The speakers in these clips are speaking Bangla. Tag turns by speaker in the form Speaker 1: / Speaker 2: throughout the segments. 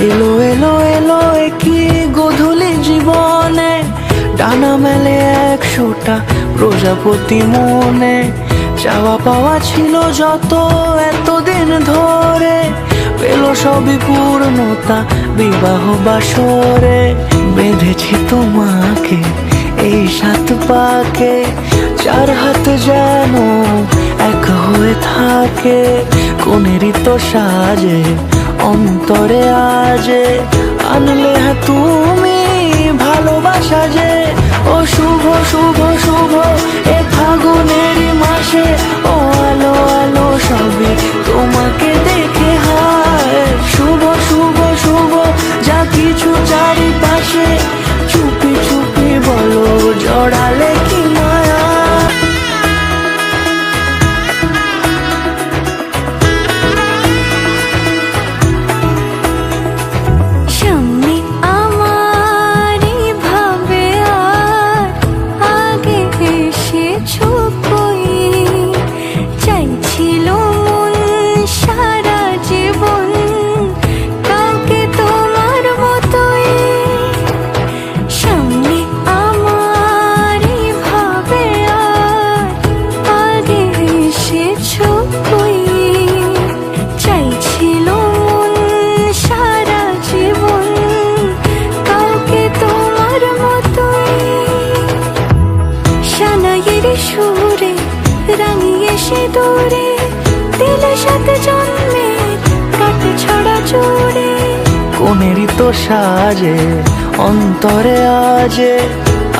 Speaker 1: এলো এলো এলো কি গধূলি জীবনে, ডানা মেলে 100টা প্রজাপতি মনে। চাওয়া পাওয়া ছিল যত এতদিন ধরে, পেল সবই পূর্ণতা বিবাহ বাসরে। বেঁধেছি তোমাকে এই 7 পাকে, 4 হাত যেন এক হয়ে থাকে। কোনেরই তো সাজে অন্তরে আজে, আনলে তুমি ভালোবাসা যে। ও শুভ শুভ শুভ এ ফাগুনেরই মাসে, ও আলো আলো সবই তোমাকে দেখে হায়। শুভ শুভ শুভ যা কিছু চারিপাশে, চুপি চুপি বলো জড়ালে কি মায়া। সুরে রাঙিয়ে সে দূরে, দিলে 7 জন্মের কাটে ছড়া জোরে। কোনেরই তো সাজে অন্তরে আজে,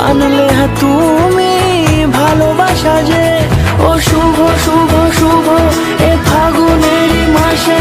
Speaker 1: আনলে তুমি ভালোবাসা যে। ও শুভ শুভ শুভ এ ফাগুনেরই মাসে।